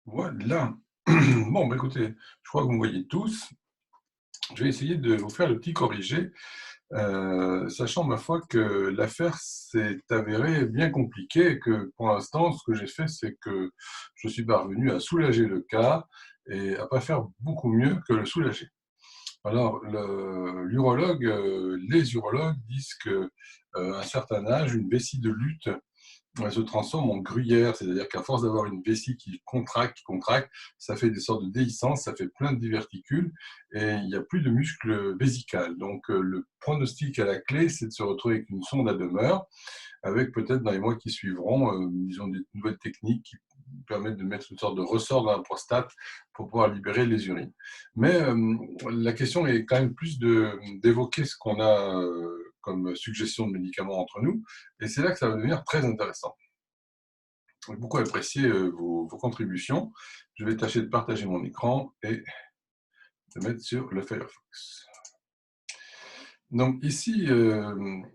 Voilà. Bon, bah, écoutez, je crois que vous me voyez tous. Je vais essayer de vous faire le petit corrigé, sachant ma foi que l'affaire s'est avérée bien compliquée et que pour l'instant, ce que j'ai fait, c'est que je suis parvenu à soulager le cas et à pas faire beaucoup mieux que le soulager. Alors, les urologues disent que, à un certain âge, une vessie de lutte elle se transforme en gruyère, c'est-à-dire qu'à force d'avoir une vessie qui contracte, ça fait des sortes de déhiscence, ça fait plein de diverticules et il n'y a plus de muscle vésical. Donc le pronostic à la clé, c'est de se retrouver avec une sonde à demeure, avec peut-être dans les mois qui suivront, disons des nouvelles techniques qui permettent de mettre une sorte de ressort dans la prostate pour pouvoir libérer les urines. Mais la question est quand même plus d'évoquer ce qu'on a comme suggestion de médicaments entre nous, et c'est là que ça va devenir très intéressant. J'ai beaucoup apprécié vos contributions. Je vais tâcher de partager mon écran et de mettre sur le Firefox. Donc ici,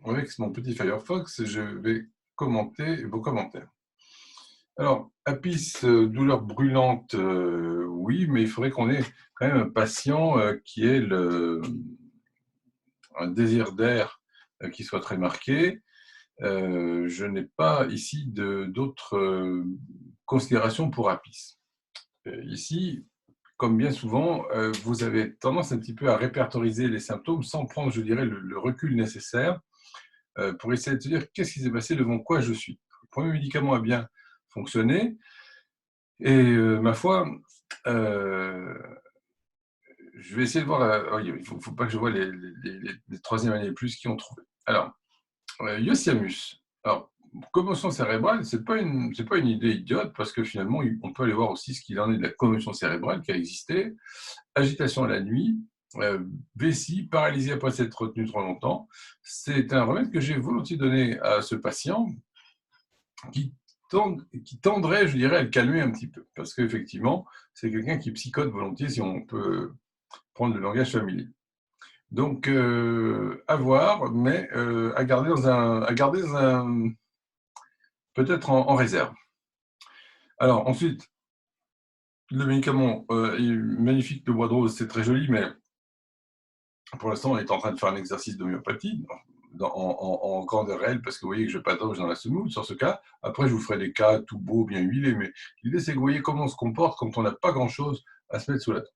avec mon petit Firefox, je vais commenter vos commentaires. Alors, Apis, douleur brûlante, oui, mais il faudrait qu'on ait quand même un patient qui ait un désir d'air qui soit très marqué. Je n'ai pas ici d'autres considérations pour Apis. Ici, comme bien souvent, vous avez tendance un petit peu à répertoriser les symptômes sans prendre, je dirais, le recul nécessaire pour essayer de se dire qu'est-ce qui s'est passé, devant quoi je suis. Le premier médicament a bien fonctionné et ma foi, euh, je vais essayer de voir. Oh, il ne faut pas que je vois les troisième années et plus qui ont trouvé. Alors, Iociamus. Alors, commotion cérébrale, c'est pas une idée idiote parce que finalement, on peut aller voir aussi ce qu'il en est de la commotion cérébrale qui a existé. Agitation la nuit, vessie, paralysie après s'être retenu trop longtemps. C'est un remède que j'ai volontiers donné à ce patient qui, qui tendrait, je dirais, à le calmer un petit peu. Parce qu'effectivement, c'est quelqu'un qui psychote volontiers, si on peut prendre le langage familier. Donc, à voir, mais à garder dans un peut-être en réserve. Alors, ensuite, le médicament est magnifique, le bois de rose, c'est très joli, mais pour l'instant, on est en train de faire un exercice d'homéopathie en grandeur réelle, parce que vous voyez que je patauge dans la semoule sur ce cas. Après, je vous ferai des cas tout beaux, bien huilés, mais l'idée, c'est que vous voyez comment on se comporte quand on n'a pas grand-chose à se mettre sous la dent.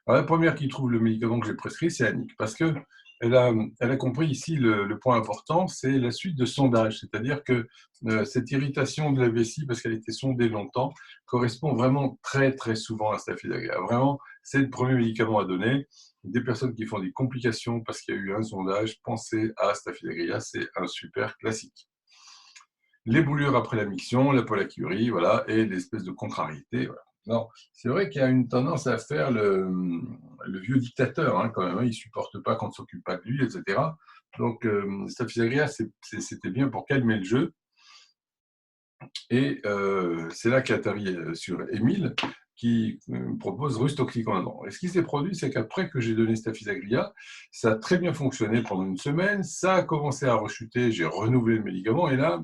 Alors, la première qui trouve le médicament que j'ai prescrit, c'est Annick, parce que elle a compris ici le point important, c'est la suite de sondage, c'est-à-dire que cette irritation de la vessie, parce qu'elle était sondée longtemps, correspond vraiment très très souvent à Staphylococcus aureus. Vraiment, c'est le premier médicament à donner. Des personnes qui font des complications parce qu'il y a eu un sondage, pensez à Staphylococcus aureus, c'est un super classique. Les brûlures après la miction, la pollakiurie, voilà, et l'espèce de contrariété, voilà. Non, c'est vrai qu'il y a une tendance à faire le vieux dictateur, hein, quand même. Hein, il ne supporte pas qu'on ne s'occupe pas de lui, etc. Donc, Staphylococcus aureus, c'était bien pour calmer le jeu. Et c'est là qu'atterrit sur Émile, qui me propose Rustoxicodendron. Et ce qui s'est produit, c'est qu'après que j'ai donné Staphylococcus aureus, ça a très bien fonctionné pendant une semaine. Ça a commencé à rechuter, j'ai renouvelé le médicament, et là,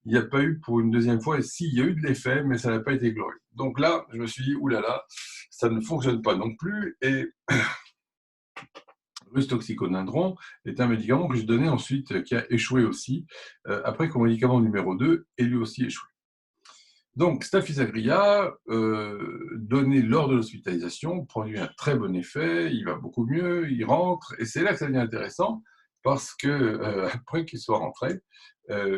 il n'y a pas eu pour une deuxième fois, et si, il y a eu de l'effet, mais ça n'a pas été glorieux. Donc là, je me suis dit, oulala, ça ne fonctionne pas non plus, et Rustoxicodendron est un médicament que je donnais ensuite, qui a échoué aussi, après que mon médicament numéro 2 ait lui aussi échoué. Donc, Staphylococcus donné lors de l'hospitalisation, produit un très bon effet, il va beaucoup mieux, il rentre, et c'est là que ça devient intéressant, parce que après qu'il soit rentré,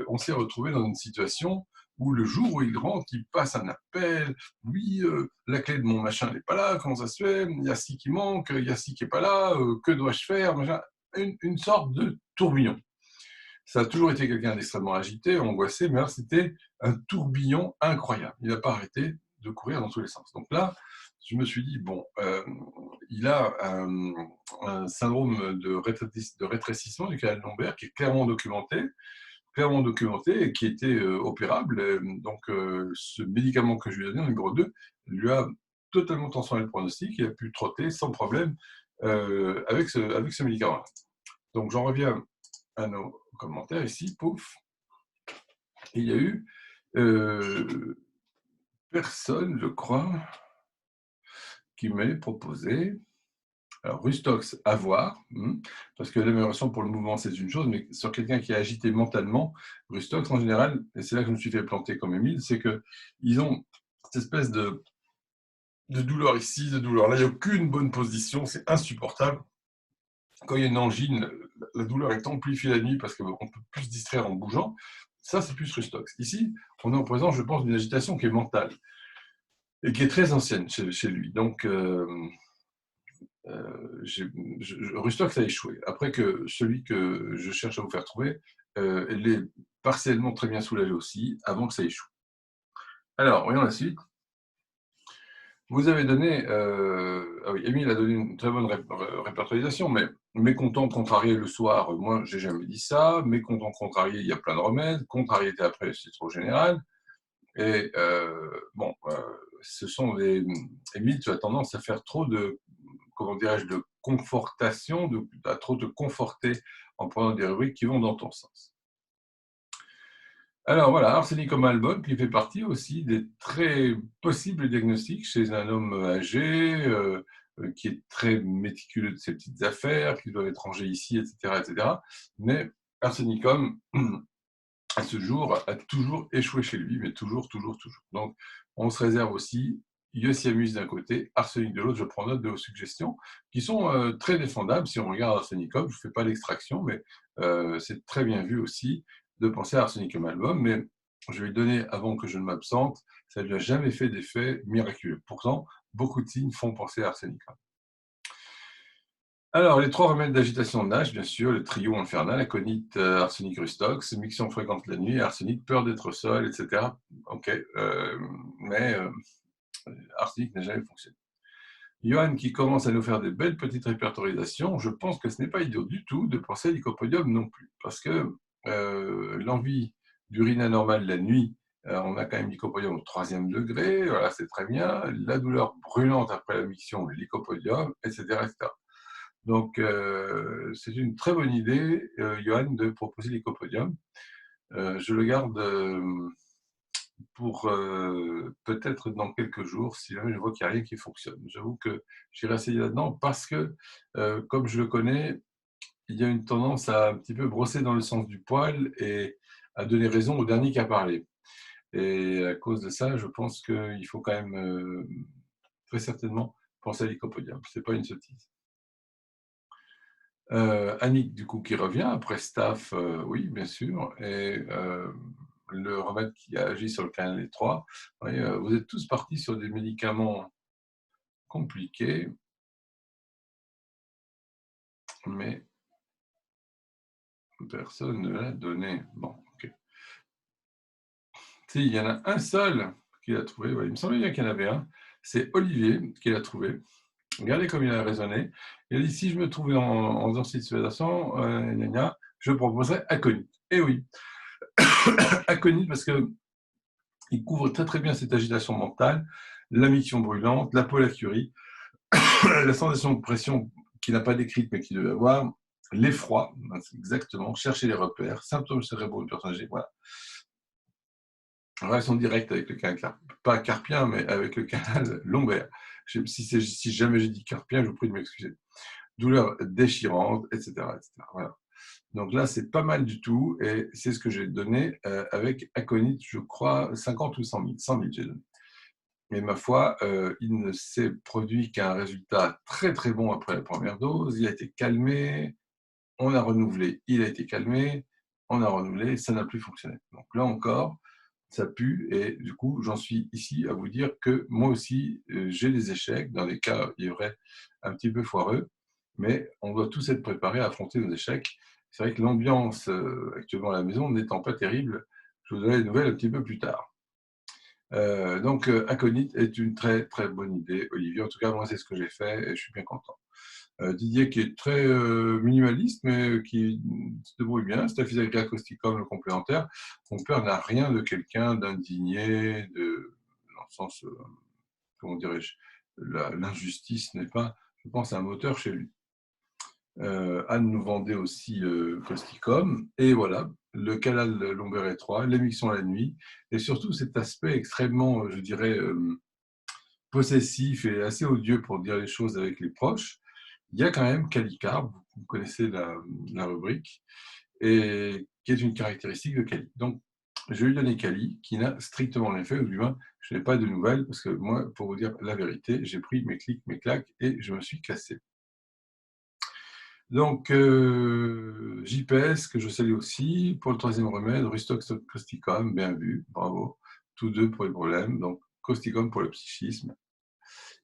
on s'est retrouvé dans une situation où le jour où il rentre, il passe un appel, oui, la clé de mon machin n'est pas là, comment ça se fait, il y a ci qui manque, il y a ci qui n'est pas là, que dois-je faire, machin. Une sorte de tourbillon. Ça a toujours été quelqu'un d'extrêmement agité, angoissé, mais là, c'était un tourbillon incroyable. Il n'a pas arrêté de courir dans tous les sens. Donc là, je me suis dit, bon, il a un syndrome de rétrécissement du canal lombaire qui est clairement documenté et qui était opérable. Donc, ce médicament que je lui ai donné, en numéro 2, lui a totalement transformé le pronostic. Il a pu trotter sans problème avec ce médicament. Donc, j'en reviens à nos commentaires ici, pouf, il y a eu personne, je crois, qui m'ait proposé. Alors, Rustox, à voir, parce que l'amélioration pour le mouvement, c'est une chose, mais sur quelqu'un qui est agité mentalement, Rustox, en général, et c'est là que je me suis fait planter comme Émile, c'est qu'ils ont cette espèce de douleur ici, de douleur là, il n'y a aucune bonne position, c'est insupportable. Quand il y a une angine, la douleur est amplifiée la nuit parce qu'on peut plus se distraire en bougeant. Ça, c'est plus Rustox. Ici, on est en présence, je pense, d'une agitation qui est mentale et qui est très ancienne chez lui. Donc, Rustox a échoué. Après que celui que je cherche à vous faire trouver, elle est partiellement très bien soulagé aussi, avant que ça échoue. Alors, voyons la suite. Vous avez donné, ah oui, Émile a donné une très bonne répertorialisation, mais mécontent, contrarié le soir, moi, j'ai jamais dit ça. Mécontent, contrarié, il y a plein de remèdes. Contrariété après, c'est trop général. Et bon, ce sont des. Émile, tu as tendance à faire trop de, comment dirais-je, de confortation, à trop te conforter en prenant des rubriques qui vont dans ton sens. Alors voilà, arsénicome album qui fait partie aussi des très possibles diagnostics chez un homme âgé, qui est très méticuleux de ses petites affaires, qui doit être rangé ici, etc., etc. Mais arsénicome, à ce jour, a toujours échoué chez lui, mais toujours, toujours, toujours. Donc, on se réserve aussi Iosiamus d'un côté, arsenic de l'autre. Je prends note de vos suggestions, qui sont très défendables. Si on regarde arsénicum, je ne fais pas l'extraction, mais c'est très bien vu aussi de penser à arsénicum album. Mais je vais lui donner, avant que je ne m'absente, ça ne lui a jamais fait d'effet miraculeux. Pourtant, beaucoup de signes font penser à arsénicum. Alors, les 3 remèdes d'agitation de Nash, bien sûr, le trio infernal, aconite, arsenic, rustox, miction fréquente la nuit, arsenic, peur d'être seul, etc. Ok, mais arsenic n'a jamais fonctionné. Johan qui commence à nous faire des belles petites répertorisations, je pense que ce n'est pas idiot du tout de penser à l'icopodium non plus, parce que l'envie d'urine anormale la nuit, on a quand même l'icopodium au 3e degré, voilà, c'est très bien, la douleur brûlante après la miction, l'icopodium, etc., etc. Donc, c'est une très bonne idée, Johan, de proposer l'Icopodium. Je le garde pour peut-être dans quelques jours, si jamais je vois qu'il n'y a rien qui fonctionne. J'avoue que j'irai essayer là-dedans parce que, comme je le connais, il y a une tendance à un petit peu brosser dans le sens du poil et à donner raison au dernier qui a parlé. Et à cause de ça, je pense qu'il faut quand même très certainement penser à l'Icopodium. Ce n'est pas une sottise. Annick, du coup, qui revient après Staff, oui, bien sûr, et le remède qui agit sur le canal étroit. Oui, vous êtes tous partis sur des médicaments compliqués, mais personne ne l'a donné. Bon, ok. Si, il y en a un seul qui l'a trouvé, ouais, il me semblait bien qu'il y en avait un, c'est Olivier qui l'a trouvé. Regardez comme il a raisonné. Il a dit, si je me trouvais dans cette situation, je proposerais aconite. Eh oui, aconite parce que il couvre très très bien cette agitation mentale, la miction brûlante, la pollacurie, la sensation de pression qu'il n'a pas décrite mais qu'il devait avoir, l'effroi, exactement, chercher les repères, symptômes cérébraux du personnage, voilà. Relation directe avec le canal, pas carpien, mais avec le canal lombaire. Si jamais j'ai dit carpien, je vous prie de m'excuser. Douleur déchirante, etc. Voilà. Donc là, c'est pas mal du tout, et c'est ce que j'ai donné avec aconite, je crois, 50 ou 100 000. 100 000, j'ai donné. Mais ma foi, il ne s'est produit qu'un résultat très très bon après la première dose. Il a été calmé, on a renouvelé, il a été calmé, on a renouvelé, ça n'a plus fonctionné. Donc là encore, ça pue, et du coup, j'en suis ici à vous dire que moi aussi, j'ai des échecs, dans des cas, il est vrai, un petit peu foireux, mais on doit tous être préparés à affronter nos échecs. C'est vrai que l'ambiance actuellement à la maison n'étant pas terrible, je vous donnerai des nouvelles un petit peu plus tard. Donc, aconite est une très très bonne idée, Olivier. En tout cas, moi, c'est ce que j'ai fait et je suis bien content. Didier, qui est très minimaliste, mais qui se débrouille bien, c'est un avec Acousticum, le complémentaire. Mon père n'a rien de quelqu'un d'indigné, dans le sens, comment dirais-je, l'injustice n'est pas, je pense, un moteur chez lui. Anne nous vendait aussi Causticum, et voilà, le canal lombaire étroit, l'émission la nuit, et surtout cet aspect extrêmement, je dirais, possessif et assez odieux pour dire les choses avec les proches. Il y a quand même Calicar, vous connaissez la rubrique, et qui est une caractéristique de Cali. Donc, je vais lui donner Cali, qui n'a strictement rien fait, ou du moins, je n'ai pas de nouvelles, parce que moi, pour vous dire la vérité, j'ai pris mes clics, mes claques, et je me suis cassé. Donc, JPS, que je salue aussi, pour le troisième remède, Rustox Causticum, bien vu, bravo, tous deux pour les problèmes, donc Causticum pour le psychisme.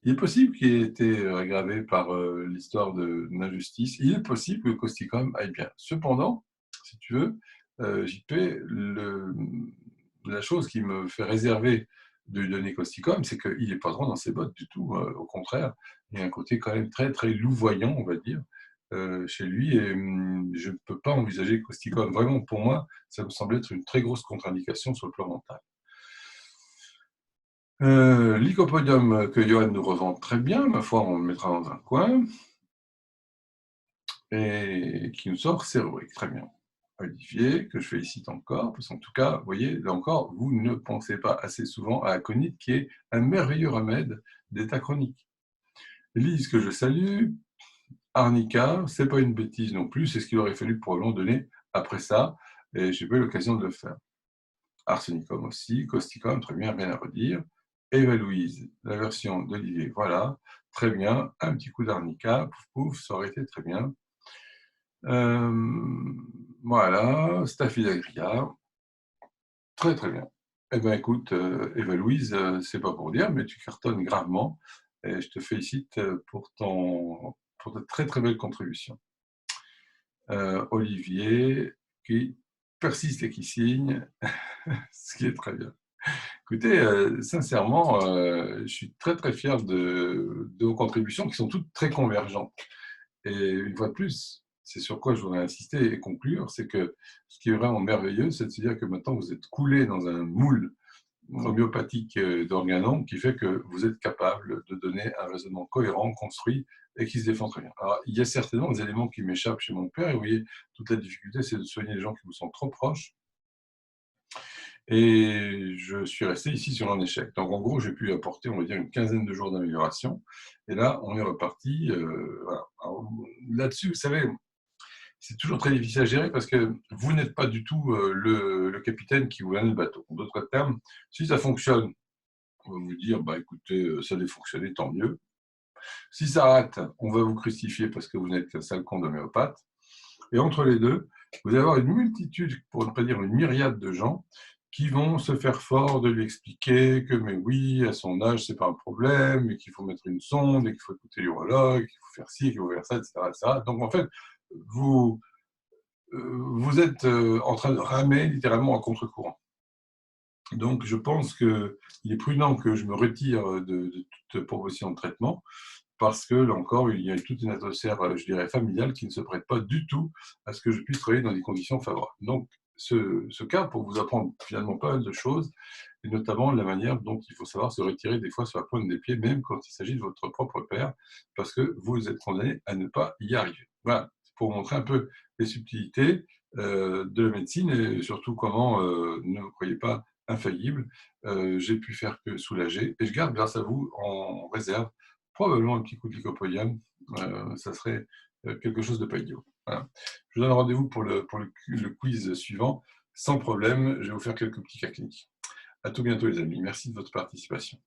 Il est possible qu'il ait été aggravé par l'histoire de l'injustice, il est possible que Causticum aille bien. Cependant, si tu veux, JP, la chose qui me fait réserver de lui donner Causticum, c'est qu'il n'est pas droit dans ses bottes du tout, au contraire, il y a un côté quand même très, très louvoyant, on va dire, chez lui, et je ne peux pas envisager Causticum. Vraiment, pour moi, ça me semble être une très grosse contre-indication sur le plan mental. Lycopodium que Johan nous revend très bien, ma foi, on le mettra dans un coin, et qui nous sort ses rubriques, très bien. Olivier, que je félicite encore, parce qu'en tout cas, vous voyez, là encore, vous ne pensez pas assez souvent à Aconite, qui est un merveilleux remède d'état chronique. Lise, que je salue, Arnica, c'est pas une bêtise non plus, c'est ce qu'il aurait fallu probablement donner après ça, et j'ai pas eu l'occasion de le faire. Arsenicum aussi, Causticum, très bien, rien à redire. Eva Louise, la version d'Olivier, voilà, très bien, un petit coup d'arnica, pouf pouf, ça aurait été très bien. Voilà, Staphylagria, très très bien. Eh bien écoute, Eva Louise, c'est pas pour dire, mais tu cartonnes gravement, et je te félicite pour ta très très belle contribution. Olivier, qui persiste et qui signe, ce qui est très bien. Écoutez, sincèrement, je suis très très fier de vos contributions qui sont toutes très convergentes. Et une fois de plus, c'est sur quoi je voudrais insister et conclure, c'est que ce qui est vraiment merveilleux, c'est de se dire que maintenant vous êtes coulé dans un moule homéopathique d'organon qui fait que vous êtes capable de donner un raisonnement cohérent, construit et qui se défend très bien. Alors, il y a certainement des éléments qui m'échappent chez mon père, et vous voyez, toute la difficulté, c'est de soigner les gens qui vous sont trop proches. Et je suis resté ici sur un échec. Donc, en gros, j'ai pu apporter, on va dire, une quinzaine de jours d'amélioration. Et là, on est reparti. Voilà. Là-dessus, vous savez, c'est toujours très difficile à gérer parce que vous n'êtes pas du tout le capitaine qui vous mène le bateau. En d'autres termes, si ça fonctionne, on va vous dire, bah, écoutez, ça a fonctionné, tant mieux. Si ça rate, on va vous crucifier parce que vous n'êtes qu'un sale con d'homéopathe. Et entre les deux, vous allez avoir une multitude, pour ne pas dire une myriade de gens qui vont se faire fort de lui expliquer que, mais oui, à son âge, c'est pas un problème, et qu'il faut mettre une sonde, et qu'il faut écouter l'urologue, qu'il faut faire ci, qu'il faut faire ça, etc., etc. Donc, en fait, vous, vous êtes en train de ramer littéralement à contre-courant. Donc, je pense qu'il est prudent que je me retire de toute proposition de traitement, parce que, là encore, il y a toute une atmosphère, je dirais, familiale qui ne se prête pas du tout à ce que je puisse travailler dans des conditions favorables. Donc, ce cas, pour vous apprendre finalement pas mal de choses, et notamment la manière dont il faut savoir se retirer des fois sur la pointe des pieds, même quand il s'agit de votre propre père, parce que vous êtes condamné à ne pas y arriver. Voilà, c'est pour vous montrer un peu les subtilités de la médecine, et surtout comment, ne me croyez pas infaillible, j'ai pu faire que soulager, et je garde grâce à vous en réserve probablement un petit coup de lycopodium, ça serait quelque chose de pas idiot. Voilà. Je vous donne rendez-vous pour le quiz suivant, sans problème, je vais vous faire quelques petits cas cliniques. À tout bientôt les amis, merci de votre participation.